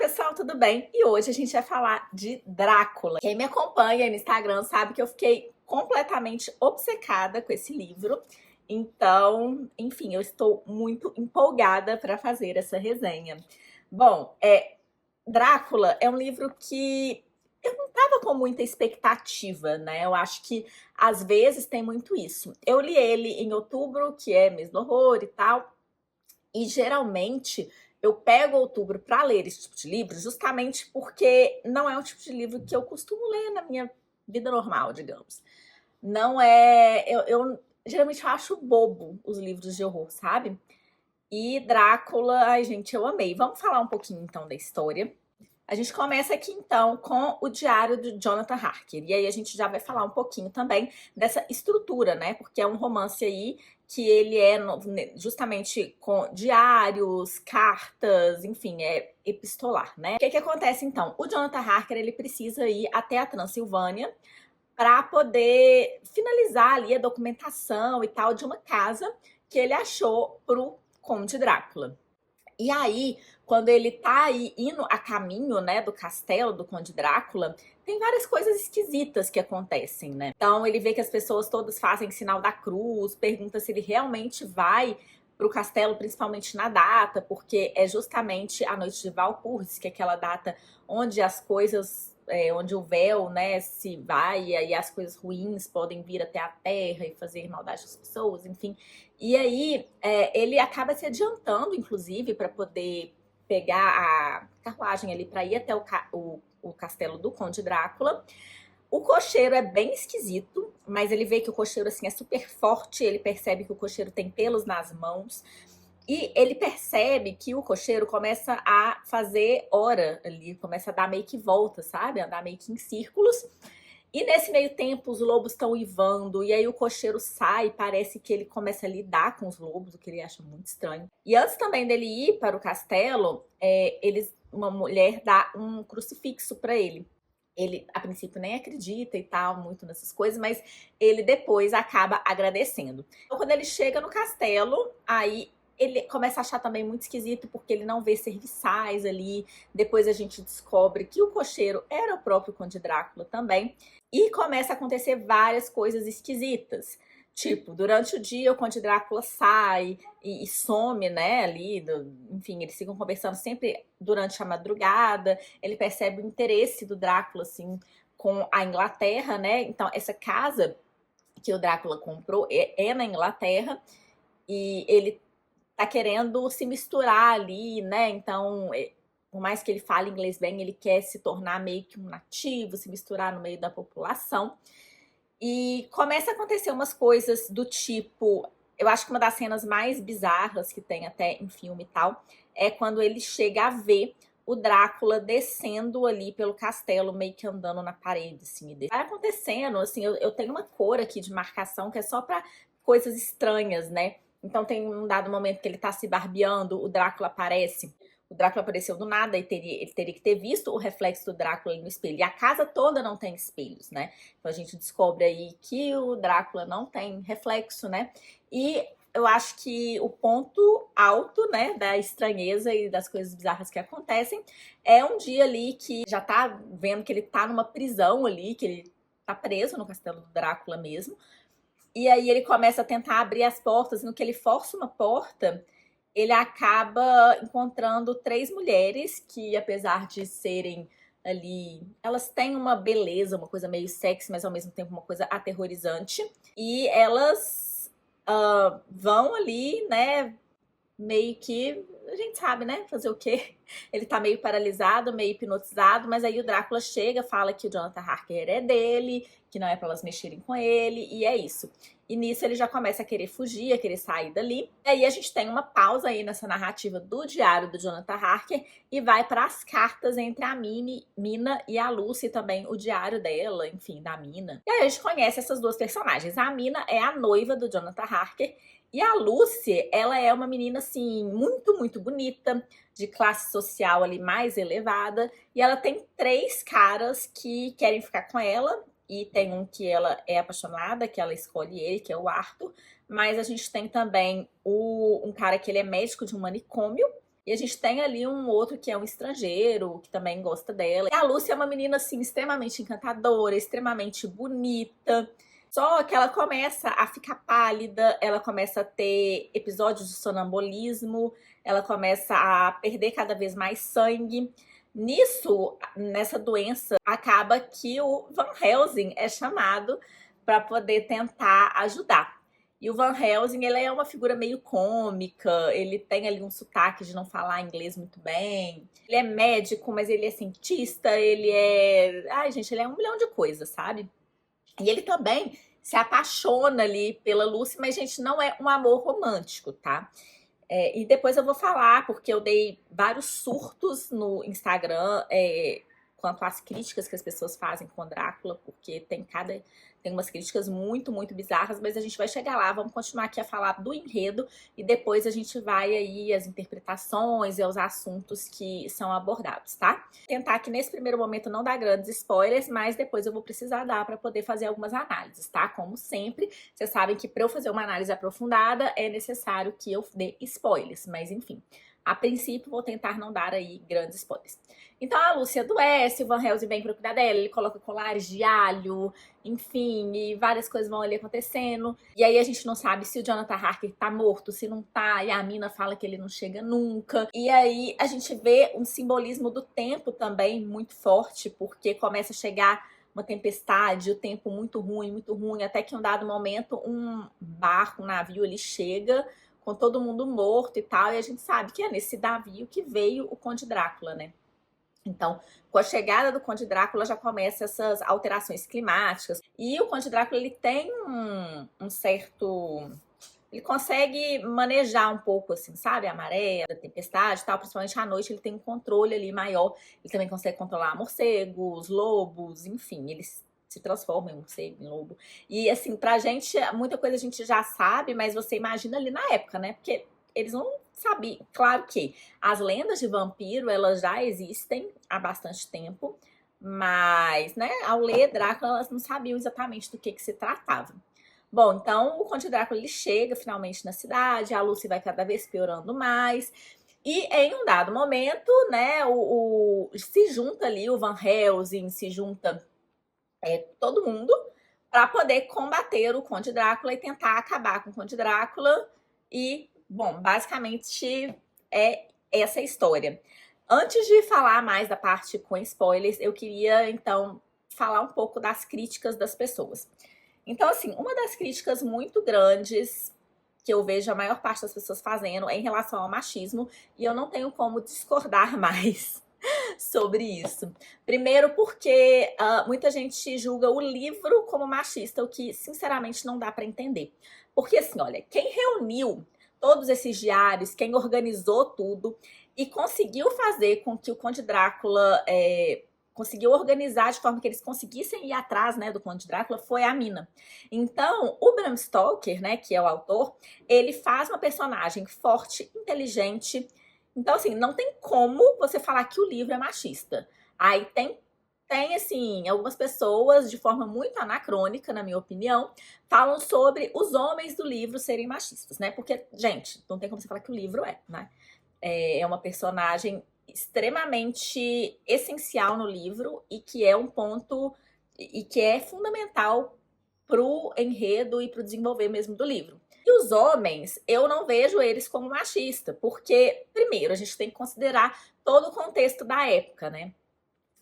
pessoal, tudo bem? E hoje a gente vai falar de Drácula. Quem me acompanha no Instagram sabe que eu fiquei completamente obcecada com esse livro. Então, enfim, eu estou muito empolgada para fazer essa resenha. Bom, Drácula é um livro que eu não estava com muita expectativa, né? Eu acho que às vezes tem muito isso. Eu li ele em outubro, que é mês do horror e tal, e geralmente eu pego outubro para ler esse tipo de livro justamente porque não é um tipo de livro que eu costumo ler na minha vida normal, digamos. Não é. Eu geralmente acho bobo os livros de horror, sabe? E Drácula, ai gente, eu amei. Vamos falar um pouquinho então da história. A gente começa aqui então com o Diário de Jonathan Harker. E aí a gente já vai falar um pouquinho também dessa estrutura, né? Porque é um romance aí que ele é justamente com diários, cartas, enfim, é epistolar, né? O que acontece então? O Jonathan Harker, ele precisa ir até a Transilvânia para poder finalizar ali a documentação e tal de uma casa que ele achou pro Conde Drácula. E aí, quando ele tá aí indo a caminho, né, do castelo do Conde Drácula, tem várias coisas esquisitas que acontecem, né? Então ele vê que as pessoas todas fazem sinal da cruz, pergunta se ele realmente vai pro castelo, principalmente na data, porque é justamente a noite de Valpurgis, que é aquela data onde as coisas, onde o véu, né, se vai, e aí as coisas ruins podem vir até a terra e fazer maldade às pessoas, enfim. E aí ele acaba se adiantando, inclusive, para poder pegar a carruagem ali para ir até o castelo do Conde Drácula. O cocheiro é bem esquisito, mas ele vê que o cocheiro assim é super forte, ele percebe que o cocheiro tem pelos nas mãos. E ele percebe que o cocheiro começa a fazer hora ali, começa a dar meio que volta, sabe? Andar meio que em círculos. E nesse meio tempo os lobos estão uivando, e aí o cocheiro sai, parece que ele começa a lidar com os lobos, o que ele acha muito estranho. E antes também dele ir para o castelo, uma mulher dá um crucifixo para ele. Ele, a princípio, nem acredita e tal, muito nessas coisas, mas ele depois acaba agradecendo. Então, quando ele chega no castelo, aí ele começa a achar também muito esquisito, porque ele não vê serviçais ali. Depois a gente descobre que o cocheiro era o próprio Conde Drácula também. E começa a acontecer várias coisas esquisitas. Tipo, durante o dia o Conde Drácula sai e some, né, ali, enfim, eles ficam conversando sempre durante a madrugada, ele percebe o interesse do Drácula, assim, com a Inglaterra, né, então essa casa que o Drácula comprou é na Inglaterra, e ele tá querendo se misturar ali, né, então por mais que ele fale inglês bem, ele quer se tornar meio que um nativo, se misturar no meio da população. E começa a acontecer umas coisas do tipo, eu acho que uma das cenas mais bizarras que tem até em filme e tal, é quando ele chega a ver o Drácula descendo ali pelo castelo, meio que andando na parede, assim. Vai acontecendo, assim, eu tenho uma cor aqui de marcação que é só pra coisas estranhas, né? Então tem um dado momento que ele tá se barbeando, o Drácula aparece. O Drácula apareceu do nada e ele teria que ter visto o reflexo do Drácula ali no espelho. E a casa toda não tem espelhos, né? Então a gente descobre aí que o Drácula não tem reflexo, né? E eu acho que o ponto alto, né, da estranheza e das coisas bizarras que acontecem é um dia ali que já tá vendo que ele tá numa prisão ali, que ele tá preso no castelo do Drácula mesmo. E aí ele começa a tentar abrir as portas, e no que ele força uma porta, ele acaba encontrando três mulheres que, apesar de serem ali, elas têm uma beleza, uma coisa meio sexy, mas ao mesmo tempo uma coisa aterrorizante. E elas vão ali, né, meio que, a gente sabe, né, fazer o quê? Ele tá meio paralisado, meio hipnotizado, mas aí o Drácula chega, fala que o Jonathan Harker é dele, que não é pra elas mexerem com ele, e é isso. E nisso ele já começa a querer fugir, a querer sair dali. E aí a gente tem uma pausa aí nessa narrativa do diário do Jonathan Harker e vai para as cartas entre a Mina e a Lucy, também o diário dela, enfim, da Mina. E aí a gente conhece essas duas personagens. A Mina é a noiva do Jonathan Harker e a Lucy, ela é uma menina, assim, muito, muito bonita, de classe social ali mais elevada. E ela tem três caras que querem ficar com ela. E tem um que ela é apaixonada, que ela escolhe ele, que é o Arthur. Mas a gente tem também um cara que ele é médico de um manicômio. E a gente tem ali um outro que é um estrangeiro, que também gosta dela. E a Lucy é uma menina, assim, extremamente encantadora, extremamente bonita. Só que ela começa a ficar pálida, ela começa a ter episódios de sonambulismo, ela começa a perder cada vez mais sangue. Nisso, nessa doença, acaba que o Van Helsing é chamado para poder tentar ajudar. E o Van Helsing, ele é uma figura meio cômica, ele tem ali um sotaque de não falar inglês muito bem. Ele é médico, mas ele é cientista, ele é... Ai, gente, ele é um milhão de coisas, sabe? E ele também se apaixona ali pela Lucy, mas, gente, não é um amor romântico, tá? E depois eu vou falar, porque eu dei vários surtos no Instagram quanto às críticas que as pessoas fazem com Drácula, porque tem umas críticas muito, muito bizarras, mas a gente vai chegar lá, vamos continuar aqui a falar do enredo e depois a gente vai aí às interpretações e aos assuntos que são abordados, tá? Tentar aqui nesse primeiro momento não dar grandes spoilers, mas depois eu vou precisar dar para poder fazer algumas análises, tá? Como sempre, vocês sabem que para eu fazer uma análise aprofundada é necessário que eu dê spoilers, mas enfim. A princípio, vou tentar não dar aí grandes spoilers. Então, a Lucy adoece, o Van Helsing vem pra cuidar dela, ele coloca colares de alho, enfim, e várias coisas vão ali acontecendo. E aí a gente não sabe se o Jonathan Harker tá morto, se não tá, e a Mina fala que ele não chega nunca. E aí a gente vê um simbolismo do tempo também muito forte, porque começa a chegar uma tempestade, o tempo muito ruim, até que em um dado momento um barco, um navio, ele chega com todo mundo morto e tal, e a gente sabe que é nesse navio que veio o Conde Drácula, né? Então, com a chegada do Conde Drácula já começam essas alterações climáticas. E o Conde Drácula, ele tem um certo... Ele consegue manejar um pouco, assim, sabe? A maré, a tempestade e tal. Principalmente à noite, ele tem um controle ali maior. Ele também consegue controlar morcegos, lobos, enfim. Eles se transforma em morcego, em lobo. E, assim, pra gente, muita coisa a gente já sabe, mas você imagina ali na época, né? Porque eles não sabiam. Claro que as lendas de vampiro, elas já existem há bastante tempo, mas, né, ao ler Drácula, elas não sabiam exatamente do que se tratava. Bom, então o Conde Drácula, ele chega finalmente na cidade, a Lucy vai cada vez piorando mais, e em um dado momento, né, se junta ali o Van Helsing, se junta todo mundo para poder combater o Conde Drácula e tentar acabar com o Conde Drácula. E, bom, basicamente é essa a história. Antes de falar mais da parte com spoilers, eu queria, então, falar um pouco das críticas das pessoas. Então, assim, uma das críticas muito grandes que eu vejo a maior parte das pessoas fazendo é em relação ao machismo, e eu não tenho como discordar mais sobre isso. Primeiro porque muita gente julga o livro como machista, o que sinceramente não dá para entender. Porque assim, olha, quem reuniu todos esses diários, quem organizou tudo e conseguiu fazer com que o Conde Drácula conseguiu organizar de forma que eles conseguissem ir atrás, né, do Conde Drácula, foi a Mina. Então, o Bram Stoker, né, que é o autor, ele faz uma personagem forte, inteligente. Então, assim, não tem como você falar que o livro é machista. Aí tem assim, algumas pessoas, de forma muito anacrônica, na minha opinião, falam sobre os homens do livro serem machistas, né? Porque, gente, não tem como você falar que o livro né? É uma personagem extremamente essencial no livro e que é um ponto e que é fundamental pro enredo e pro desenvolver mesmo do livro. E os homens, eu não vejo eles como machista, porque, primeiro, a gente tem que considerar todo o contexto da época, né?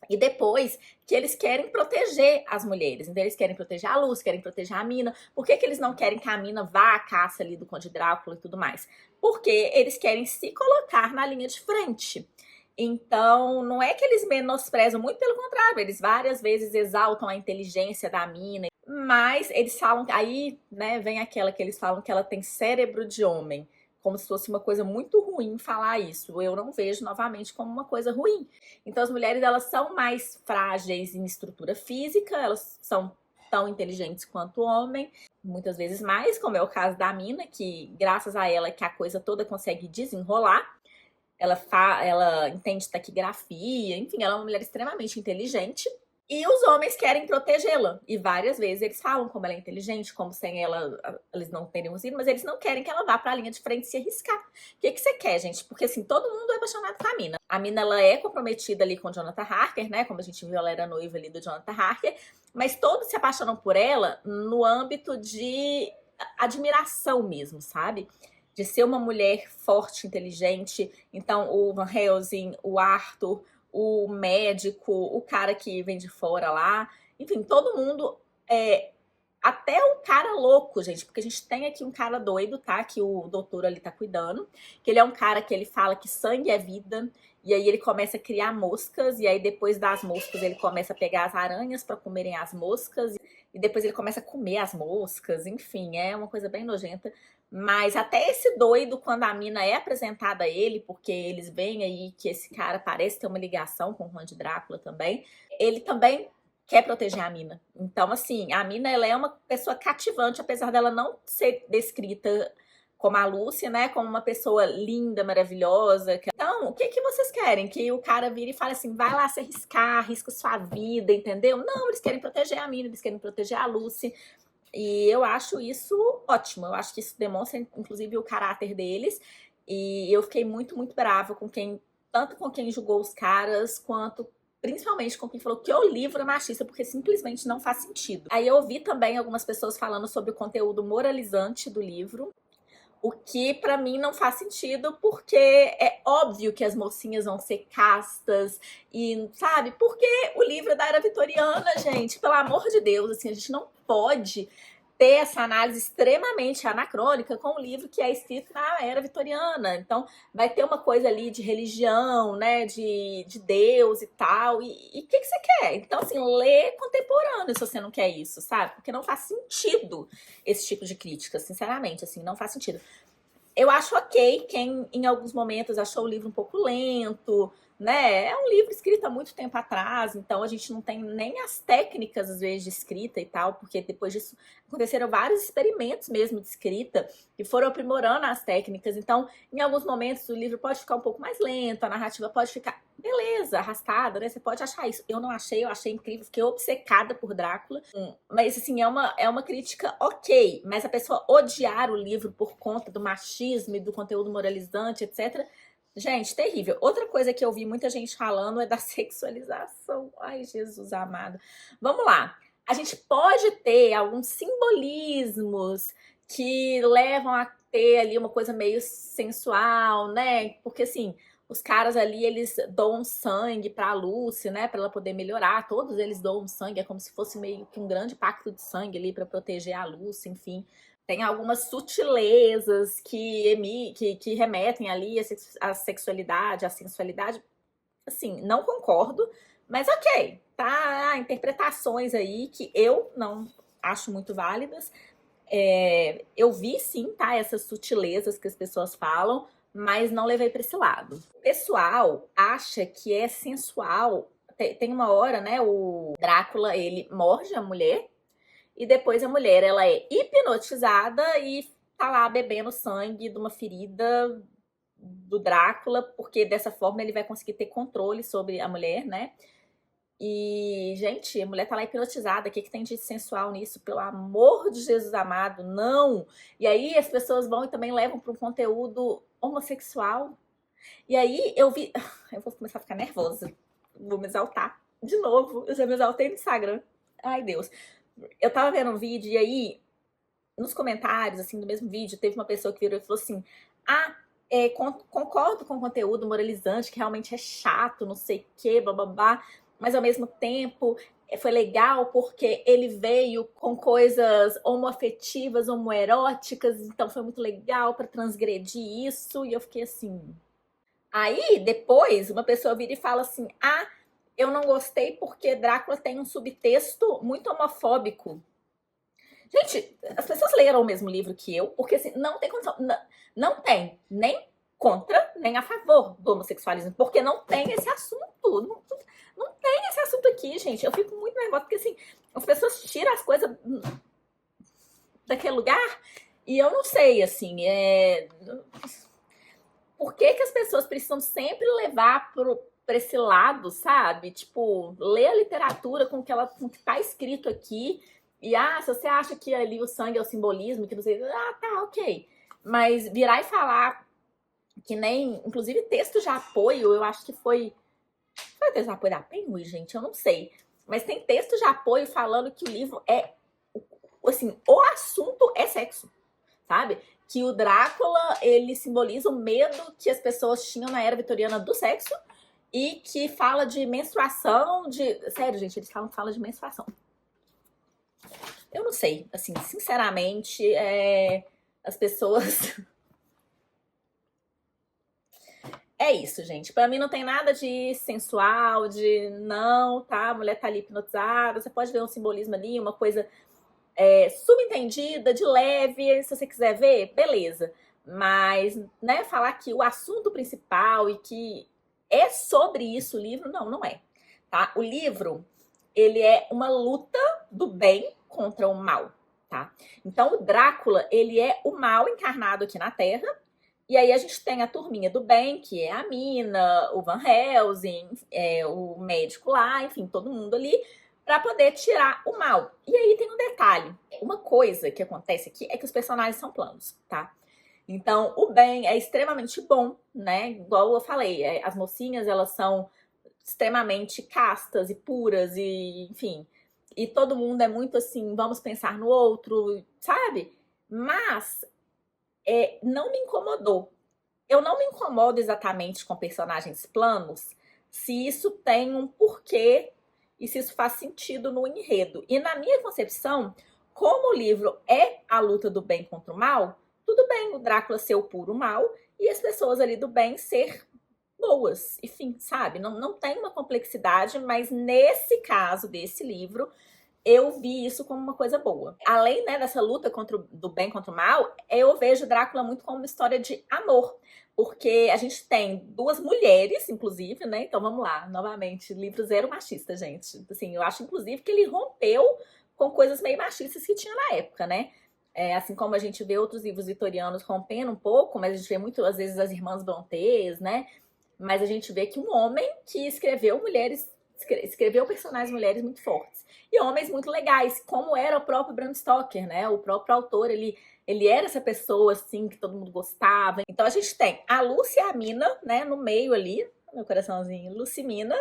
E depois, que eles querem proteger as mulheres. Então, eles querem proteger a Luz, querem proteger a Mina. Por que eles não querem que a Mina vá à caça ali do Conde Drácula e tudo mais? Porque eles querem se colocar na linha de frente. Então, não é que eles menosprezam, muito pelo contrário, eles várias vezes exaltam a inteligência da Mina, mas eles falam, aí, né, vem aquela que eles falam que ela tem cérebro de homem, como se fosse uma coisa muito ruim falar isso. Eu não vejo novamente como uma coisa ruim. Então, as mulheres, elas são mais frágeis em estrutura física, elas são tão inteligentes quanto o homem, muitas vezes mais, como é o caso da Mina, que graças a ela que a coisa toda consegue desenrolar. Ela entende taquigrafia, enfim, ela é uma mulher extremamente inteligente. E os homens querem protegê-la. E várias vezes eles falam como ela é inteligente, como sem ela eles não teriam sido, mas eles não querem que ela vá pra linha de frente e se arriscar. O que você quer, gente? Porque assim, todo mundo é apaixonado com a Mina. A Mina, ela é comprometida ali com o Jonathan Harker, né? Como a gente viu, ela era noiva ali do Jonathan Harker. Mas todos se apaixonam por ela no âmbito de admiração mesmo, sabe? De ser uma mulher forte, inteligente. Então, o Van Helsing, o Arthur, o médico, o cara que vem de fora lá, enfim, todo mundo, até o cara louco, gente, porque a gente tem aqui um cara doido, tá, que o doutor ali tá cuidando, que ele é um cara que ele fala que sangue é vida, e aí ele começa a criar moscas, e aí depois das moscas ele começa a pegar as aranhas para comerem as moscas, e depois ele começa a comer as moscas, enfim, é uma coisa bem nojenta. Mas até esse doido, quando a Mina é apresentada a ele, porque eles veem aí que esse cara parece ter uma ligação com o Conde Drácula também, ele também quer proteger a Mina. Então, assim, a Mina, ela é uma pessoa cativante, apesar dela não ser descrita como a Lúcia, né, como uma pessoa linda, maravilhosa. Então, o que vocês querem? Que o cara vire e fale assim, vai lá se arriscar, arrisca sua vida, entendeu? Não, eles querem proteger a Mina, eles querem proteger a Lucy. E eu acho isso ótimo, eu acho que isso demonstra, inclusive, o caráter deles. E eu fiquei muito, muito brava com quem, tanto com quem julgou os caras, quanto principalmente com quem falou que o livro é machista, porque simplesmente não faz sentido. Aí eu ouvi também algumas pessoas falando sobre o conteúdo moralizante do livro, o que pra mim não faz sentido, porque é óbvio que as mocinhas vão ser castas e, sabe? Porque o livro é da era vitoriana, gente. Pelo amor de Deus, assim, a gente não pode ter essa análise extremamente anacrônica com um livro que é escrito na era vitoriana. Então, vai ter uma coisa ali de religião, né? De Deus e tal. E o que você quer? Então, assim, lê contemporâneo se você não quer isso, sabe? Porque não faz sentido esse tipo de crítica, sinceramente, assim, não faz sentido. Eu acho ok quem em alguns momentos achou o livro um pouco lento, né? É um livro escrito há muito tempo atrás, então a gente não tem nem as técnicas, às vezes, de escrita e tal, porque depois disso aconteceram vários experimentos mesmo de escrita que foram aprimorando as técnicas. Então, em alguns momentos, o livro pode ficar um pouco mais lento, a narrativa pode ficar, beleza, arrastada, né? Você pode achar isso. Eu não achei, eu achei incrível, fiquei obcecada por Drácula. Mas, assim, é uma crítica ok, mas a pessoa odiar o livro por conta do machismo e do conteúdo moralizante, etc., gente, terrível. Outra coisa que eu vi muita gente falando é da sexualização. Ai, Jesus amado. Vamos lá. A gente pode ter alguns simbolismos que levam a ter ali uma coisa meio sensual, né? Porque, assim, os caras ali, eles doam sangue pra Lucy, né? Pra ela poder melhorar. Todos eles doam sangue. É como se fosse meio que um grande pacto de sangue ali pra proteger a Lucy, enfim. Tem algumas sutilezas que remetem ali à sexualidade, à sensualidade. Assim, não concordo, mas ok, tá? Há interpretações aí que eu não acho muito válidas. Eu vi sim, tá? Essas sutilezas que as pessoas falam, mas não levei para esse lado. O pessoal acha que é sensual. Tem uma hora, né? O Drácula, ele morde a mulher. E depois a mulher, ela é hipnotizada e tá lá bebendo sangue de uma ferida do Drácula, porque dessa forma ele vai conseguir ter controle sobre a mulher, né? E, gente, a mulher tá lá hipnotizada. O que tem de sensual nisso? Pelo amor de Jesus amado, não! E aí as pessoas vão e também levam para um conteúdo homossexual. E aí eu vi... Eu vou começar a ficar nervosa. Vou me exaltar de novo. Eu já me exaltei no Instagram. Ai, Deus. Eu tava vendo um vídeo e aí, nos comentários, assim, do mesmo vídeo, teve uma pessoa que virou e falou assim, concordo com o conteúdo moralizante, que realmente é chato, não sei o que, blá, blá, blá, mas ao mesmo tempo foi legal porque ele veio com coisas homoafetivas, homoeróticas, então foi muito legal para transgredir isso, e eu fiquei assim... Aí, depois, uma pessoa vira e fala assim, eu não gostei porque Drácula tem um subtexto muito homofóbico. Gente, as pessoas leram o mesmo livro que eu, porque assim, não tem condição. Não tem nem contra, nem a favor do homossexualismo, porque não tem esse assunto. Não tem esse assunto aqui, gente. Eu fico muito nervosa, porque assim, as pessoas tiram as coisas daquele lugar e eu não sei, assim, por que as pessoas precisam sempre levar pra esse lado, sabe? Tipo, ler a literatura com o que tá escrito aqui. E, se você acha que ali o sangue é o simbolismo, que não sei, tá, ok. Mas virar e falar que nem, inclusive, texto de apoio, eu acho que foi o texto de apoio da Penguin, gente? Eu não sei. Mas tem texto de apoio falando que o livro é, assim, o assunto é sexo, sabe? Que o Drácula, ele simboliza o medo que as pessoas tinham na era vitoriana do sexo e que fala de menstruação, de... Sério, gente, eles falam de menstruação. Eu não sei, assim, sinceramente, as pessoas... É isso, gente. Pra mim não tem nada de sensual, de não, tá? A mulher tá ali hipnotizada, você pode ver um simbolismo ali, uma coisa subentendida, de leve, se você quiser ver, beleza. Mas, né, falar que o assunto principal e que é sobre isso o livro, não é, tá? O livro, ele é uma luta do bem contra o mal, tá? Então, o Drácula, ele é o mal encarnado aqui na Terra, e aí a gente tem a turminha do bem, que é a Mina, o Van Helsing, o médico lá, enfim, todo mundo ali, para poder tirar o mal. E aí tem um detalhe, uma coisa que acontece aqui é que os personagens são planos, tá? Então, o bem é extremamente bom, né? Igual eu falei, as mocinhas, elas são extremamente castas e puras e, enfim, e todo mundo é muito assim, vamos pensar no outro, sabe? Mas não me incomodou. Eu não me incomodo exatamente com personagens planos se isso tem um porquê e se isso faz sentido no enredo. E na minha concepção, como o livro é a luta do bem contra o mal, tudo bem o Drácula ser o puro mal e as pessoas ali do bem ser boas. Enfim, sabe? Não tem uma complexidade, mas nesse caso desse livro, eu vi isso como uma coisa boa. Além, né, dessa luta do bem contra o mal, eu vejo Drácula muito como uma história de amor. Porque a gente tem duas mulheres, inclusive, né? Então vamos lá, novamente, livro zero machista, gente. Assim, eu acho, inclusive, que ele rompeu com coisas meio machistas que tinha na época, né? Assim como a gente vê outros livros vitorianos rompendo um pouco, mas a gente vê muito, às vezes, as irmãs Brontë, né? Mas a gente vê que um homem que escreveu personagens mulheres muito fortes. E homens muito legais, como era o próprio Bram Stoker, né? O próprio autor, ele era essa pessoa, assim, que todo mundo gostava. Então a gente tem a Lúcia e a Mina, né? No meio ali, meu coraçãozinho, Lucimina,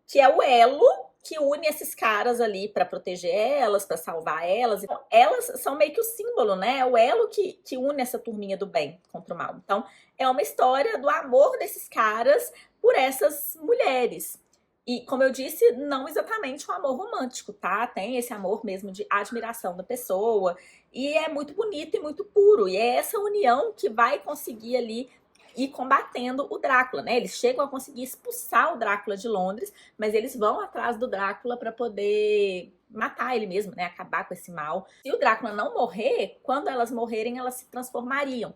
que é o elo que une esses caras ali para proteger elas, para salvar elas. Então, elas são meio que o símbolo, né? É o elo que une essa turminha do bem contra o mal. Então, é uma história do amor desses caras por essas mulheres. E, como eu disse, não exatamente um amor romântico, tá? Tem esse amor mesmo de admiração da pessoa. E é muito bonito e muito puro. E é essa união que vai conseguir ali ir combatendo o Drácula, né? Eles chegam a conseguir expulsar o Drácula de Londres, mas eles vão atrás do Drácula para poder matar ele mesmo, né? Acabar com esse mal. Se o Drácula não morrer, quando elas morrerem, elas se transformariam.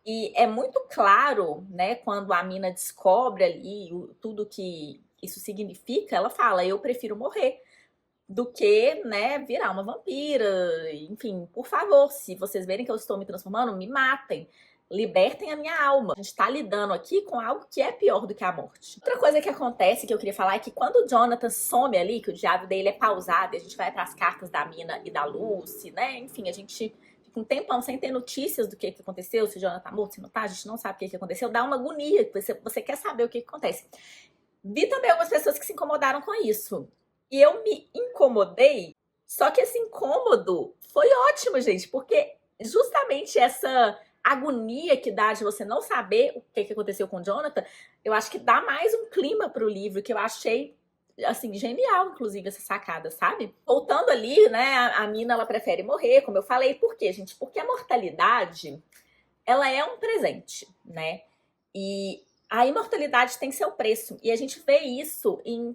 E é muito claro, né, quando a Mina descobre ali tudo que isso significa, ela fala, eu prefiro morrer do que, né, virar uma vampira. Enfim, por favor, se vocês verem que eu estou me transformando, me matem. Libertem a minha alma. A gente tá lidando aqui com algo que é pior do que a morte. Outra coisa que acontece, que eu queria falar, é que quando o Jonathan some ali, que o diário dele é pausado, e a gente vai para as cartas da Mina e da Lucy, né? Enfim, a gente fica um tempão sem ter notícias do que aconteceu, se o Jonathan tá morto, se não tá, a gente não sabe o que aconteceu. Dá uma agonia, você quer saber o que acontece. Vi também algumas pessoas que se incomodaram com isso. E eu me incomodei, só que esse incômodo foi ótimo, gente, porque justamente essa agonia que dá de você não saber o que aconteceu com o Jonathan, eu acho que dá mais um clima pro livro, que eu achei, assim, genial, inclusive, essa sacada, sabe? Voltando ali, né, a Mina, ela prefere morrer, como eu falei. Por quê, gente? Porque a mortalidade, ela é um presente, né? E a imortalidade tem seu preço. E a gente vê isso em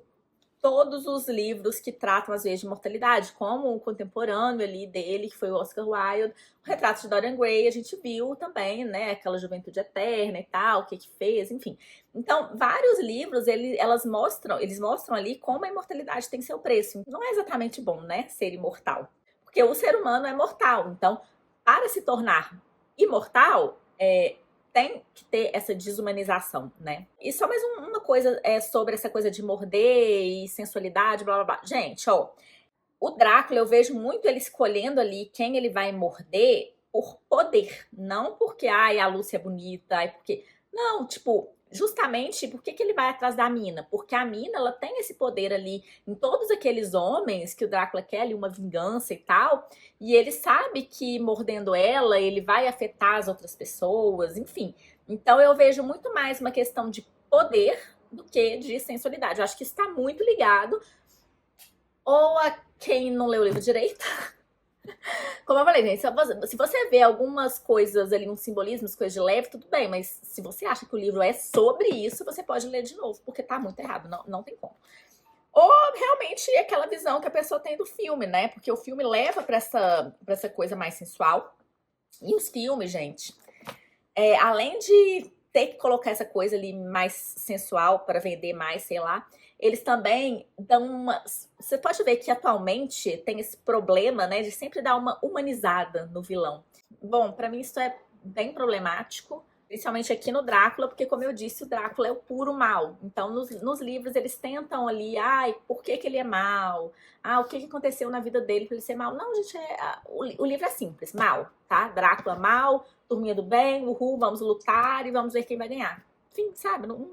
todos os livros que tratam, às vezes, de mortalidade, como o contemporâneo ali dele, que foi o Oscar Wilde, o Retrato de Dorian Gray, a gente viu também, né, aquela juventude eterna e tal, o que fez, enfim. Então, vários livros, eles mostram ali como a imortalidade tem seu preço. Não é exatamente bom, né, ser imortal, porque o ser humano é mortal. Então, para se tornar imortal, tem que ter essa desumanização, né? E só mais uma coisa sobre essa coisa de morder e sensualidade, blá blá blá. Gente, ó, o Drácula, eu vejo muito ele escolhendo ali quem ele vai morder por poder, não porque, ai, a Lúcia é bonita, ai, porque... Não, tipo, justamente por que ele vai atrás da mina? Porque a mina, ela tem esse poder ali em todos aqueles homens que o Drácula quer ali uma vingança e tal, e ele sabe que mordendo ela, ele vai afetar as outras pessoas, enfim. Então eu vejo muito mais uma questão de poder do que de sensualidade. Eu acho que isso está muito ligado ou a quem não leu o livro direito. Como eu falei, gente, se você vê algumas coisas ali, uns simbolismos, coisas de leve, tudo bem, mas se você acha que o livro é sobre isso, você pode ler de novo, porque tá muito errado, não tem como. Ou realmente é aquela visão que a pessoa tem do filme, né? Porque o filme leva pra essa coisa mais sensual. E os filmes, gente, além de ter que colocar essa coisa ali mais sensual para vender mais, sei lá, eles também dão uma... Você pode ver que atualmente tem esse problema, né, de sempre dar uma humanizada no vilão. Bom, para mim isso é bem problemático, principalmente aqui no Drácula, porque como eu disse, o Drácula é o puro mal. Então nos livros eles tentam ali, ai, por que ele é mal? Ah, o que aconteceu na vida dele para ele ser mal? Não, gente, o livro é simples, mal, tá? Drácula mal, turminha do bem, uhul, vamos lutar e vamos ver quem vai ganhar. Enfim, sabe, não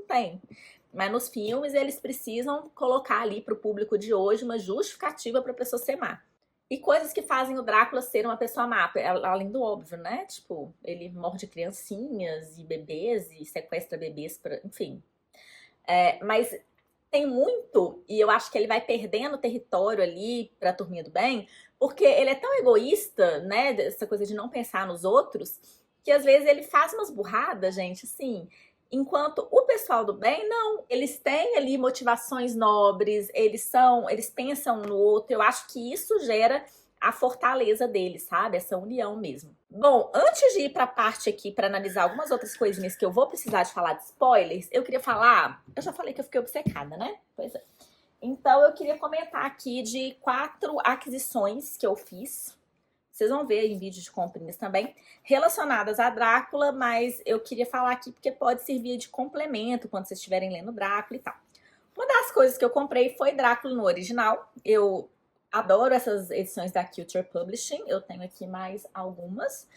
tem. Mas nos filmes eles precisam colocar ali para o público de hoje uma justificativa para a pessoa ser má. E coisas que fazem o Drácula ser uma pessoa má, além do óbvio, né? Tipo, ele morde criancinhas e bebês e sequestra bebês, enfim. Mas tem muito, e eu acho que ele vai perdendo território ali pra turminha do bem, porque ele é tão egoísta, né? Dessa coisa de não pensar nos outros, que às vezes ele faz umas burradas, gente, assim... Enquanto o pessoal do bem, não. Eles têm ali motivações nobres, eles pensam no outro. Eu acho que isso gera a fortaleza deles, sabe? Essa união mesmo. Bom, antes de ir pra parte aqui para analisar algumas outras coisinhas que eu vou precisar de falar de spoilers, eu queria falar... Eu já falei que eu fiquei obcecada, né? Pois é. Então eu queria comentar aqui de 4 aquisições que eu fiz. Vocês vão ver em vídeo de comprinhas também, relacionadas a Drácula, mas eu queria falar aqui porque pode servir de complemento quando vocês estiverem lendo Drácula e tal. Uma das coisas que eu comprei foi Drácula no original. Eu adoro essas edições da Culture Publishing, eu tenho aqui mais algumas.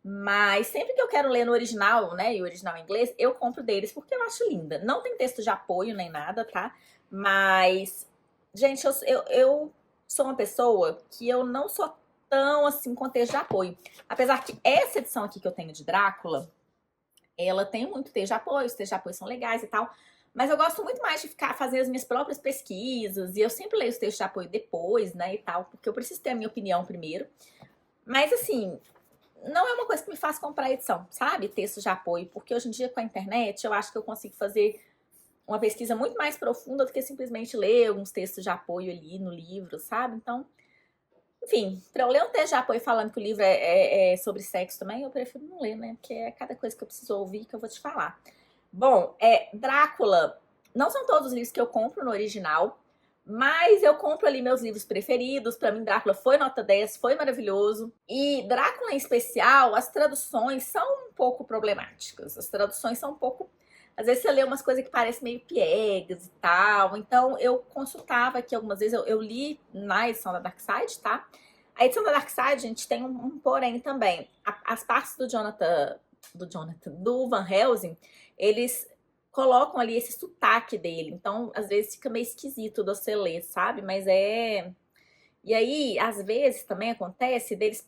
Mas sempre que eu quero ler no original, né, e o original em inglês, eu compro deles porque eu acho linda. Não tem texto de apoio nem nada, tá? Mas, gente, eu sou uma pessoa que eu não sou tão assim com texto de apoio. Apesar que essa edição aqui que eu tenho de Drácula, ela tem muito texto de apoio, os textos de apoio são legais e tal, mas eu gosto muito mais de ficar fazendo as minhas próprias pesquisas, e eu sempre leio os textos de apoio depois, né, e tal, porque eu preciso ter a minha opinião primeiro. Mas assim, não é uma coisa que me faz comprar a edição, sabe? Textos de apoio, porque hoje em dia com a internet eu acho que eu consigo fazer uma pesquisa muito mais profunda do que simplesmente ler alguns textos de apoio ali no livro, sabe? Então, enfim, pra eu ler um texto de apoio falando que o livro é sobre sexo também, eu prefiro não ler, né? Porque é cada coisa que eu preciso ouvir que eu vou te falar. Bom, Drácula, não são todos os livros que eu compro no original, mas eu compro ali meus livros preferidos. Pra mim, Drácula foi nota 10, foi maravilhoso. E Drácula em especial, as traduções são um pouco problemáticas. As traduções são um pouco... Às vezes você lê umas coisas que parecem meio piegas e tal. Então eu consultava aqui algumas vezes, eu li na edição da Dark Side, tá? A edição da Dark Side, gente, tem um porém também. As partes do Van Helsing, eles colocam ali esse sotaque dele. Então, às vezes fica meio esquisito de você ler, sabe? Mas é... E aí, às vezes também acontece deles...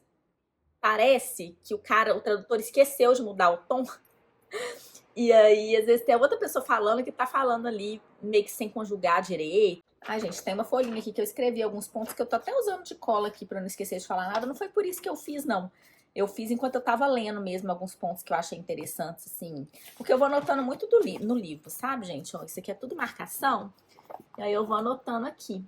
Parece que o tradutor esqueceu de mudar o tom. E aí, às vezes, tem outra pessoa falando que tá falando ali meio que sem conjugar direito. Ai, gente, tem uma folhinha aqui que eu escrevi alguns pontos que eu tô até usando de cola aqui pra não esquecer de falar nada. Não foi por isso que eu fiz, não. Eu fiz enquanto eu tava lendo mesmo alguns pontos que eu achei interessantes, assim. Porque eu vou anotando muito no livro, sabe, gente? Ó, isso aqui é tudo marcação. E aí eu vou anotando aqui.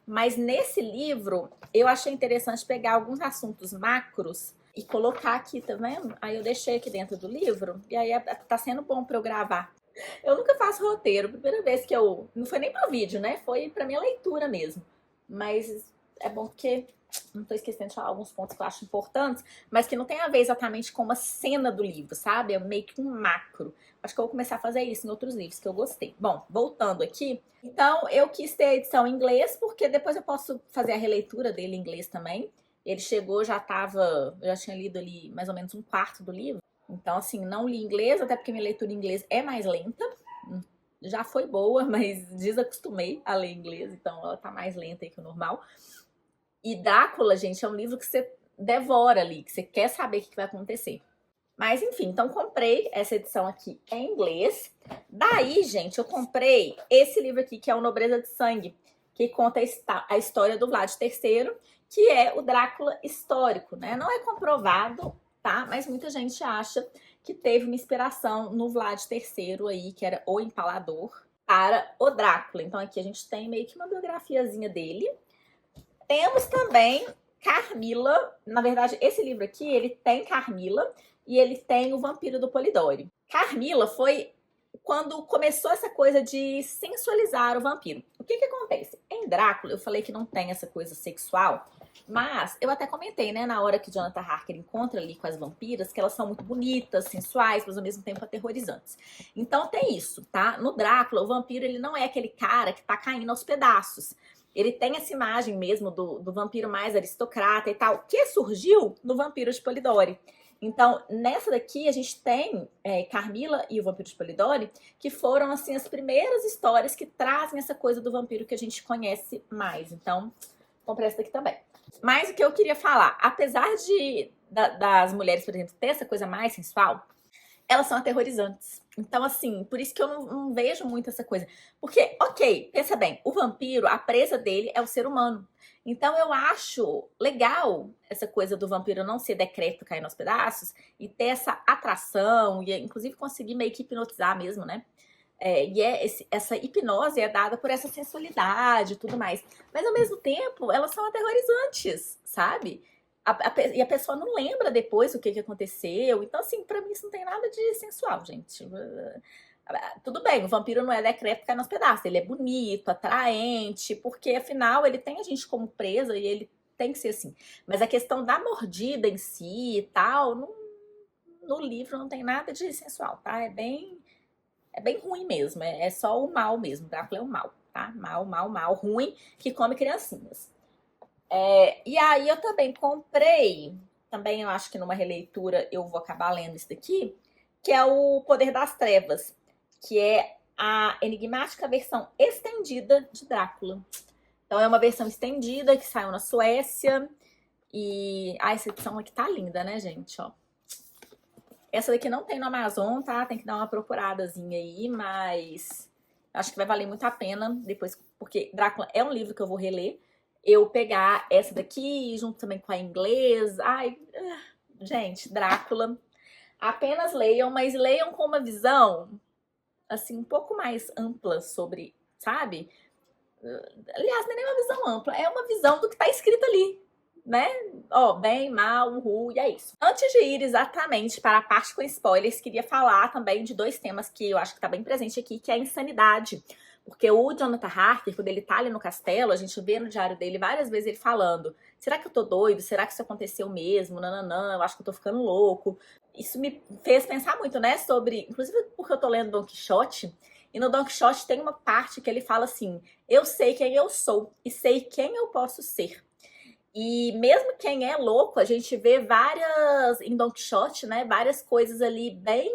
Mas nesse livro, eu achei interessante pegar alguns assuntos macros e colocar aqui, tá vendo? Aí eu deixei aqui dentro do livro, e aí tá sendo bom pra eu gravar. Eu nunca faço roteiro, primeira vez que eu... Não foi nem pro vídeo, né? Foi pra minha leitura mesmo. Mas é bom porque não tô esquecendo de falar alguns pontos que eu acho importantes, mas que não tem a ver exatamente com uma cena do livro, sabe? É meio que um macro. Acho que eu vou começar a fazer isso em outros livros que eu gostei. Bom, voltando aqui. Então, eu quis ter a edição em inglês, porque depois eu posso fazer a releitura dele em inglês também. Ele chegou, eu já tinha lido ali mais ou menos um quarto do livro. Então, assim, não li inglês, até porque minha leitura em inglês é mais lenta. Já foi boa, mas desacostumei a ler inglês, então ela tá mais lenta aí que o normal. E Drácula, gente, é um livro que você devora ali, que você quer saber o que vai acontecer. Mas enfim, então comprei essa edição aqui em inglês. Daí, gente, eu comprei esse livro aqui, que é o Nobreza de Sangue, que conta a história do Vlad III, que é o Drácula histórico, né? Não é comprovado, tá? Mas muita gente acha que teve uma inspiração no Vlad III aí, que era o empalador, para o Drácula. Então aqui a gente tem meio que uma biografiazinha dele. Temos também Carmila. Na verdade, esse livro aqui, ele tem Carmila e ele tem o Vampiro do Polidori. Carmila foi quando começou essa coisa de sensualizar o vampiro. O que acontece? Em Drácula, eu falei que não tem essa coisa sexual, mas eu até comentei, né, na hora que Jonathan Harker encontra ali com as vampiras, que elas são muito bonitas, sensuais, mas ao mesmo tempo aterrorizantes. Então tem isso, tá? No Drácula, o vampiro, ele não é aquele cara que tá caindo aos pedaços. Ele tem essa imagem mesmo do vampiro mais aristocrata e tal, que surgiu no Vampiro de Polidori. Então, nessa daqui, a gente tem Carmila e o Vampiro de Polidori, que foram, assim, as primeiras histórias que trazem essa coisa do vampiro que a gente conhece mais. Então, comprei essa daqui também. Mas o que eu queria falar, apesar das mulheres, por exemplo, ter essa coisa mais sensual, elas são aterrorizantes. Então, assim, por isso que eu não vejo muito essa coisa. Porque, ok, pensa bem, o vampiro, a presa dele é o ser humano. Então, eu acho legal essa coisa do vampiro não ser decrépito, cair nos pedaços, e ter essa atração, e inclusive conseguir meio que hipnotizar mesmo, né? Essa hipnose é dada por essa sensualidade e tudo mais. Mas, ao mesmo tempo, elas são aterrorizantes, sabe? E a pessoa não lembra depois o que aconteceu. Então, assim, pra mim isso não tem nada de sensual, gente. Tudo bem, o vampiro não é decrépito, cai nos pedaços. Ele é bonito, atraente, porque afinal ele tem a gente como presa e ele tem que ser assim. Mas a questão da mordida em si e tal, no livro não tem nada de sensual, tá? É bem ruim mesmo. É só o mal mesmo. Drácula é o mal, tá? Mal, ruim, que come criancinhas. E aí eu também comprei, também eu acho que numa releitura eu vou acabar lendo isso daqui, que é o Poder das Trevas, que é a enigmática versão estendida de Drácula. Então é uma versão estendida que saiu na Suécia e essa edição aqui tá linda, né, gente, ó. Essa daqui não tem no Amazon, tá? Tem que dar uma procuradazinha aí, mas acho que vai valer muito a pena depois, porque Drácula é um livro que eu vou reler. Eu pegar essa daqui, junto também com a inglesa. Ai, gente, Drácula. Apenas leiam, mas leiam com uma visão, assim, um pouco mais ampla sobre, sabe? Aliás, não é nem uma visão ampla, é uma visão do que tá escrito ali, né? Ó, bem, mal, e é isso. Antes de ir exatamente para a parte com spoilers, queria falar também de dois temas que eu acho que tá bem presente aqui, que é a insanidade. Porque o Jonathan Harker, quando ele tá ali no castelo, a gente vê no diário dele várias vezes ele falando: será que eu tô doido? Será que isso aconteceu mesmo? Nananã, eu acho que eu tô ficando louco. Isso me fez pensar muito, né, sobre... Inclusive porque eu tô lendo Don Quixote, e no Don Quixote tem uma parte que ele fala assim: eu sei quem eu sou e sei quem eu posso ser. E mesmo quem é louco, a gente vê em Don Quixote, né, várias coisas ali bem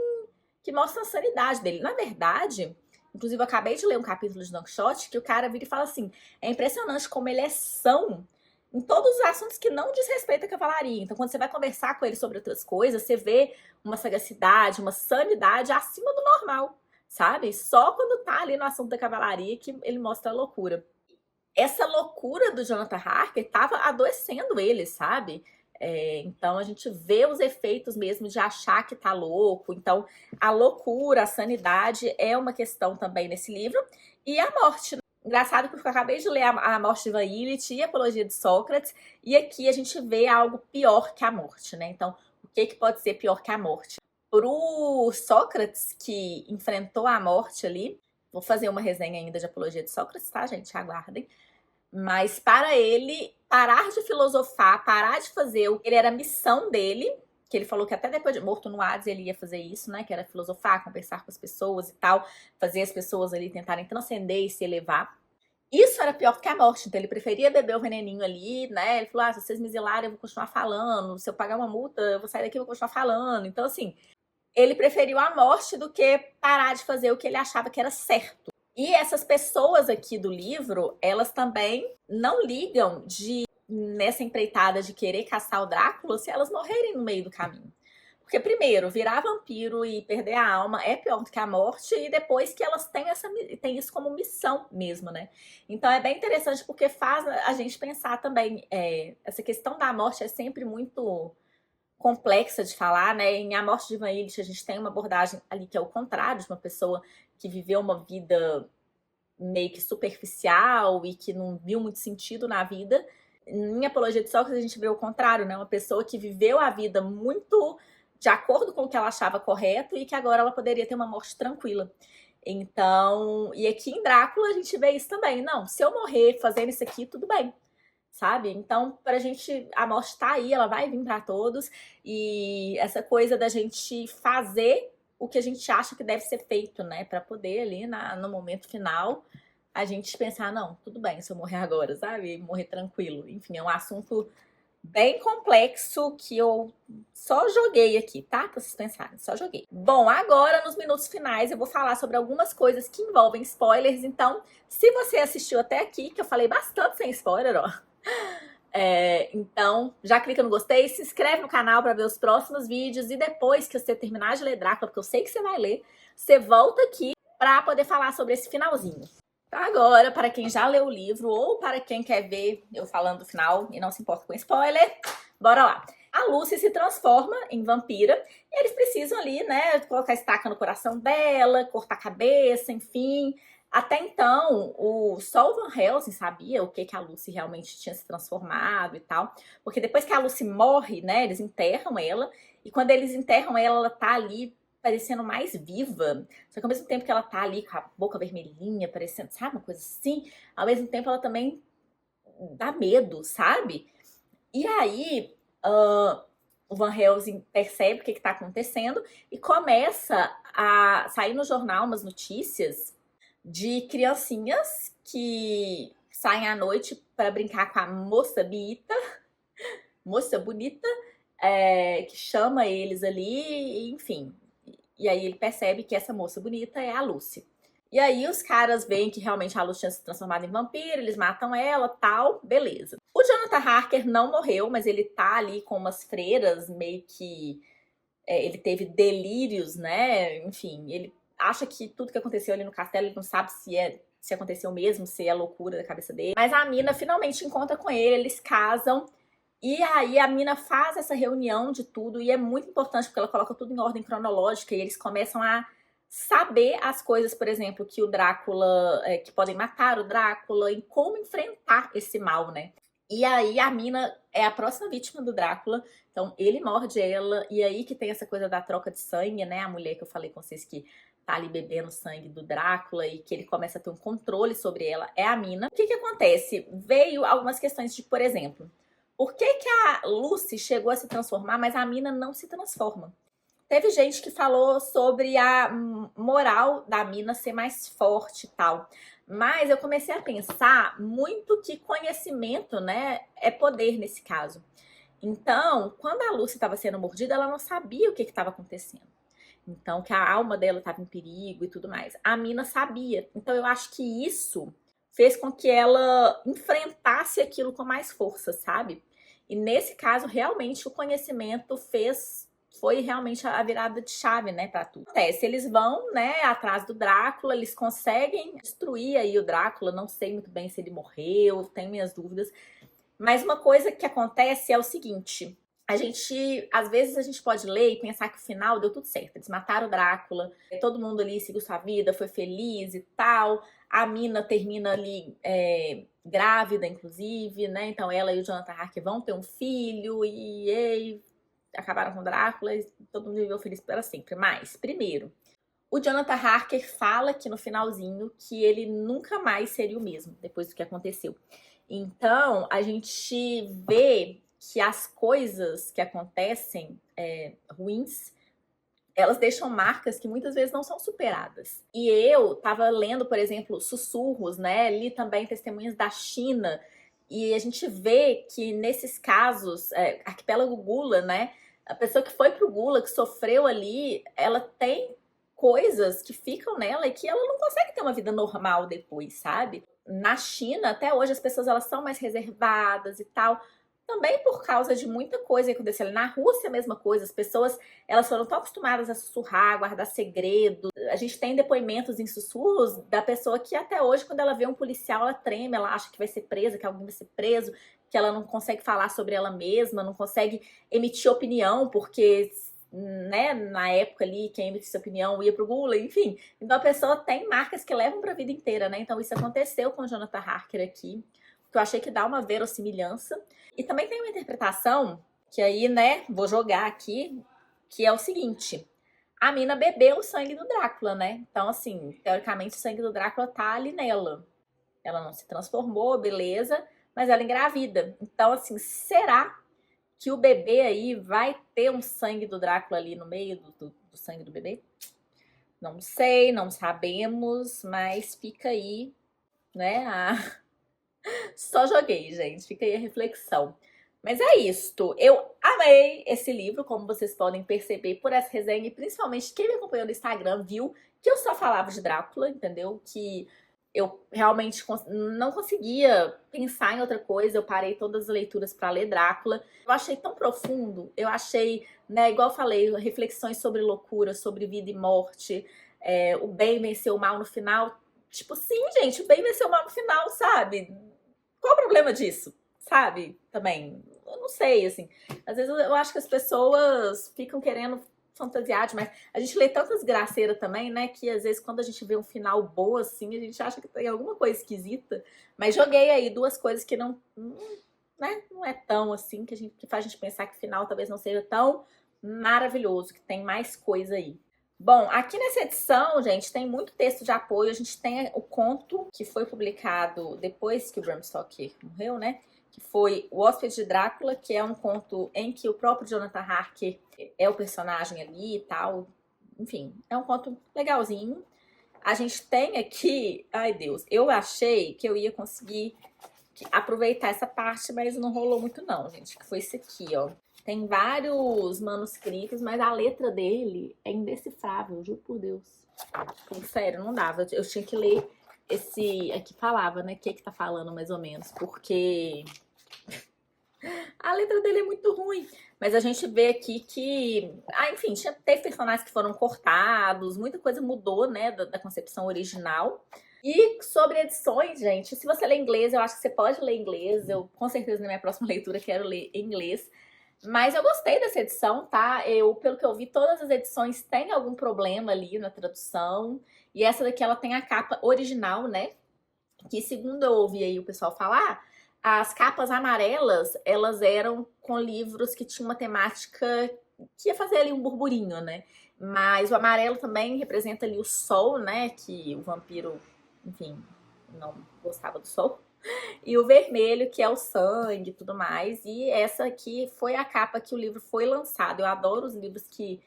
que mostram a sanidade dele. Na verdade, inclusive eu acabei de ler um capítulo de Don Quixote que o cara vira e fala assim: é impressionante como ele é são em todos os assuntos que não diz respeito à cavalaria. Então, quando você vai conversar com ele sobre outras coisas, você vê uma sagacidade, uma sanidade acima do normal, sabe? Só quando tá ali no assunto da cavalaria que ele mostra a loucura. Essa loucura do Jonathan Harker tava adoecendo ele, sabe? Então a gente vê os efeitos mesmo de achar que tá louco. Então a loucura, a sanidade é uma questão também nesse livro. E a morte. Engraçado porque eu acabei de ler a Morte de Ivan Illich e a Apologia de Sócrates. E aqui a gente vê algo pior que a morte, né? Então o que pode ser pior que a morte? Pro Sócrates, que enfrentou a morte ali, vou fazer uma resenha ainda de Apologia de Sócrates, tá, gente? Aguardem. Mas para ele parar de filosofar, parar de fazer o que ele era a missão dele, que ele falou que até depois de morto no Hades ele ia fazer isso, né? Que era filosofar, conversar com as pessoas e tal, fazer as pessoas ali tentarem transcender e se elevar. Isso era pior que a morte, então ele preferia beber o veneninho ali, né? Ele falou, se vocês me exilarem eu vou continuar falando, se eu pagar uma multa eu vou sair daqui e vou continuar falando. Então assim, ele preferiu a morte do que parar de fazer o que ele achava que era certo. E essas pessoas aqui do livro, elas também não ligam nessa empreitada de querer caçar o Drácula se elas morrerem no meio do caminho. Porque, primeiro, virar vampiro e perder a alma é pior do que a morte, e depois que elas têm isso como missão mesmo, né? Então é bem interessante porque faz a gente pensar também. Essa questão da morte é sempre muito complexa de falar, né? Em A Morte de Ivan Illich, a gente tem uma abordagem ali que é o contrário, de uma pessoa que viveu uma vida meio que superficial e que não viu muito sentido na vida. Em Apologia de Sócrates, a gente vê o contrário, né? Uma pessoa que viveu a vida muito de acordo com o que ela achava correto e que agora ela poderia ter uma morte tranquila. Então, e aqui em Drácula a gente vê isso também. Não, se eu morrer fazendo isso aqui, tudo bem, sabe? Então, pra gente, a morte tá aí, ela vai vir pra todos. E essa coisa da gente fazer o que a gente acha que deve ser feito, né? Pra poder ali, no momento final, a gente pensar, não, tudo bem se eu morrer agora, sabe? Morrer tranquilo. Enfim, é um assunto bem complexo que eu só joguei aqui, tá? Pra vocês pensarem, só joguei. Bom, agora nos minutos finais eu vou falar sobre algumas coisas que envolvem spoilers. Então, se você assistiu até aqui, que eu falei bastante sem spoiler, ó. Então, já clica no gostei, se inscreve no canal para ver os próximos vídeos e depois que você terminar de ler Drácula, porque eu sei que você vai ler, você volta aqui para poder falar sobre esse finalzinho. Agora, para quem já leu o livro ou para quem quer ver eu falando do final e não se importa com spoiler, bora lá. A Lucy se transforma em vampira e eles precisam ali, né, colocar estaca no coração dela, cortar a cabeça, enfim. Até então, só o Van Helsing sabia o que a Lucy realmente tinha se transformado e tal. Porque depois que a Lucy morre, né, eles enterram ela. E quando eles enterram ela, ela tá ali parecendo mais viva. Só que ao mesmo tempo que ela tá ali com a boca vermelhinha, parecendo, sabe, uma coisa assim, ao mesmo tempo ela também dá medo, sabe? E aí, o Van Helsing percebe o que tá acontecendo e começa a sair no jornal umas notícias de criancinhas que saem à noite para brincar com a moça bonita, que chama eles ali, enfim. E aí ele percebe que essa moça bonita é a Lucy. E aí os caras veem que realmente a Lucy tinha se transformado em vampiro, eles matam ela, tal, beleza. O Jonathan Harker não morreu, mas ele tá ali com umas freiras, meio que... ele teve delírios, né? Enfim, ele acha que tudo que aconteceu ali no castelo, ele não sabe se aconteceu mesmo, se é loucura da cabeça dele. Mas a mina finalmente encontra com ele, eles casam. E aí a mina faz essa reunião de tudo e é muito importante porque ela coloca tudo em ordem cronológica e eles começam a saber as coisas, por exemplo, que o Drácula, que podem matar o Drácula e como enfrentar esse mal, né? E aí a mina é a próxima vítima do Drácula, então ele morde ela e aí que tem essa coisa da troca de sangue, né? A mulher que eu falei com vocês que tá ali bebendo sangue do Drácula e que ele começa a ter um controle sobre ela, é a mina. O que que acontece? Veio algumas questões de, por exemplo, por que que a Lucy chegou a se transformar, mas a mina não se transforma? Teve gente que falou sobre a moral da mina ser mais forte e tal. Mas eu comecei a pensar muito que conhecimento, né, é poder nesse caso. Então, quando a Lucy estava sendo mordida, ela não sabia o que estava acontecendo. Então, que a alma dela estava em perigo e tudo mais. A mina sabia. Então, eu acho que isso fez com que ela enfrentasse aquilo com mais força, sabe? E nesse caso, realmente, o conhecimento foi realmente a virada de chave, né, pra tudo. Acontece, eles vão, né, atrás do Drácula, eles conseguem destruir aí o Drácula, não sei muito bem se ele morreu, tenho minhas dúvidas. Mas uma coisa que acontece é o seguinte, às vezes a gente pode ler e pensar que o final deu tudo certo. Eles mataram o Drácula, todo mundo ali seguiu sua vida, foi feliz e tal. A mina termina ali grávida, inclusive, né? Então ela e o Jonathan Harker vão ter um filho e acabaram com o Drácula e todo mundo viveu feliz para sempre. Mas, primeiro, O Jonathan Harker fala aqui no finalzinho que ele nunca mais seria o mesmo depois do que aconteceu. Então, a gente vê que as coisas que acontecem ruins, elas deixam marcas que muitas vezes não são superadas. E eu tava lendo, por exemplo, Sussurros, né? Li também Testemunhas da China. E a gente vê que nesses casos, Arquipélago Gula, né? A pessoa que foi pro Gula, que sofreu ali, ela tem coisas que ficam nela e que ela não consegue ter uma vida normal depois, sabe? Na China, até hoje, as pessoas elas são mais reservadas e tal. Também por causa de muita coisa que aconteceu ali. Na Rússia, a mesma coisa. As pessoas, elas foram tão acostumadas a sussurrar, a guardar segredo. A gente tem depoimentos em sussurros da pessoa que até hoje, quando ela vê um policial, ela treme, ela acha que vai ser presa, que alguém vai ser preso, que ela não consegue falar sobre ela mesma, não consegue emitir opinião, porque, né, na época ali, quem emitisse opinião ia pro Gula, enfim. Então a pessoa tem marcas que levam pra vida inteira, né? Então isso aconteceu com o Jonathan Harker aqui, que eu achei que dá uma verossimilhança. E também tem uma interpretação, que aí, né, vou jogar aqui, que é o seguinte: a mina bebeu o sangue do Drácula, né? Então, assim, teoricamente o sangue do Drácula tá ali nela. Ela não se transformou, beleza, mas ela engravida. Então, assim, será que o bebê aí vai ter um sangue do Drácula ali no meio do sangue do bebê? Não sei, não sabemos, mas fica aí, né, Só joguei, gente. Fica aí a reflexão. Mas é isto. Eu amei esse livro, como vocês podem perceber por essa resenha, e principalmente quem me acompanhou no Instagram viu que eu só falava de Drácula, entendeu? Que eu realmente não conseguia pensar em outra coisa. Eu parei todas as leituras para ler Drácula. Eu achei tão profundo. Eu achei, né, igual eu falei, reflexões sobre loucura, sobre vida e morte. O bem venceu o mal no final. Tipo, sim, gente, o bem venceu o mal no final, sabe? Qual o problema disso? Sabe? Também, eu não sei, assim. Às vezes eu acho que as pessoas ficam querendo fantasiar demais. A gente lê tantas graceiras também, né? Que às vezes quando a gente vê um final bom, assim, a gente acha que tem alguma coisa esquisita. Mas joguei aí duas coisas que né, não é tão assim, que faz a gente pensar que o final talvez não seja tão maravilhoso, que tem mais coisa aí. Bom, aqui nessa edição, gente, tem muito texto de apoio. A gente tem o conto que foi publicado depois que o Bram Stoker morreu, né? Que foi O Hóspede de Drácula, que é um conto em que o próprio Jonathan Harker é o personagem ali e tal. Enfim, é um conto legalzinho. A gente tem aqui... Ai, Deus, eu achei que eu ia conseguir aproveitar essa parte, mas não rolou muito não, gente. Que foi esse aqui, ó. Tem vários manuscritos, mas a letra dele é indecifrável, juro por Deus. Sério, não dava. Eu tinha que ler esse... Aqui falava, né? O que tá falando, mais ou menos. Porque a letra dele é muito ruim. Mas a gente vê aqui que... enfim, teve personagens que foram cortados. Muita coisa mudou, né? Da concepção original. E sobre edições, gente, se você lê inglês, eu acho que você pode ler inglês. Eu, com certeza, na minha próxima leitura, quero ler em inglês. Mas eu gostei dessa edição, tá? Pelo que eu vi, todas as edições têm algum problema ali na tradução. E essa daqui, ela tem a capa original, né? Que, segundo eu ouvi aí o pessoal falar, as capas amarelas, elas eram com livros que tinham uma temática que ia fazer ali um burburinho, né? Mas o amarelo também representa ali o sol, né? Que o vampiro, enfim, não gostava do sol. E o vermelho, que é o sangue e tudo mais. E essa aqui foi a capa que o livro foi lançado. Eu adoro os livros que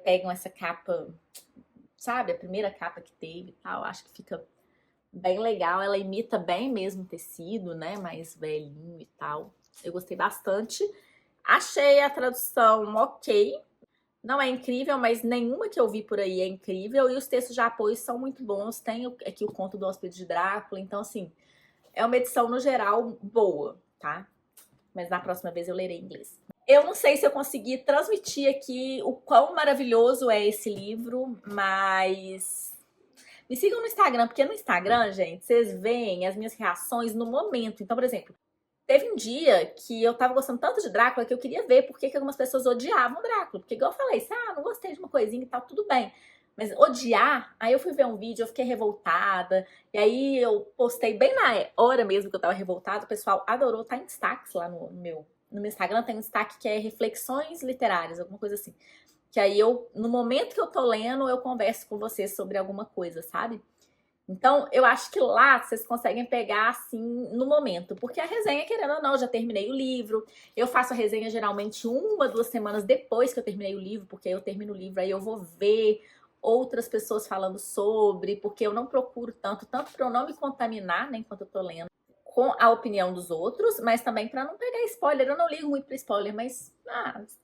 pegam essa capa, sabe? A primeira capa que teve e tal. Acho que fica bem legal. Ela imita bem mesmo o tecido, né? Mais velhinho e tal. Eu gostei bastante. Achei a tradução ok. Não é incrível, mas nenhuma que eu vi por aí é incrível. E os textos de apoio são muito bons. Tem aqui o conto do Hóspede de Drácula. Então, assim... É uma edição, no geral, boa, tá? Mas na próxima vez eu lerei em inglês. Eu não sei se eu consegui transmitir aqui o quão maravilhoso é esse livro, mas... Me sigam no Instagram, porque no Instagram, gente, vocês veem as minhas reações no momento. Então, por exemplo, teve um dia que eu tava gostando tanto de Drácula que eu queria ver por que algumas pessoas odiavam Drácula. Porque, igual eu falei, não gostei de uma coisinha e tal, tudo bem. Mas odiar, aí eu fui ver um vídeo, eu fiquei revoltada. E aí eu postei bem na hora mesmo que eu tava revoltada. O pessoal adorou, tá em destaques lá no meu Instagram. Tem um destaque que é reflexões literárias, alguma coisa assim. que aí eu, no momento que eu tô lendo, eu converso com vocês sobre alguma coisa, sabe? Então, eu acho que lá vocês conseguem pegar, assim, no momento. Porque a resenha, querendo ou não, eu já terminei o livro. Eu faço a resenha geralmente 1, 2 semanas depois que eu terminei o livro, porque aí eu termino o livro, aí eu vou ver outras pessoas falando sobre, porque eu não procuro tanto para eu não me contaminar, né, enquanto eu tô lendo, com a opinião dos outros, mas também para não pegar spoiler. Eu não ligo muito para spoiler, mas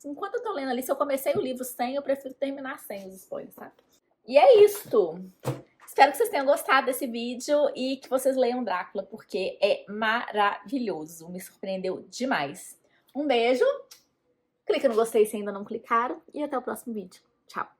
enquanto eu tô lendo ali, se eu comecei o livro sem, eu prefiro terminar sem os spoilers, sabe? E é isto. Espero que vocês tenham gostado desse vídeo e que vocês leiam Drácula, porque é maravilhoso. Me surpreendeu demais. Um beijo, clica no gostei se ainda não clicaram e até o próximo vídeo. Tchau!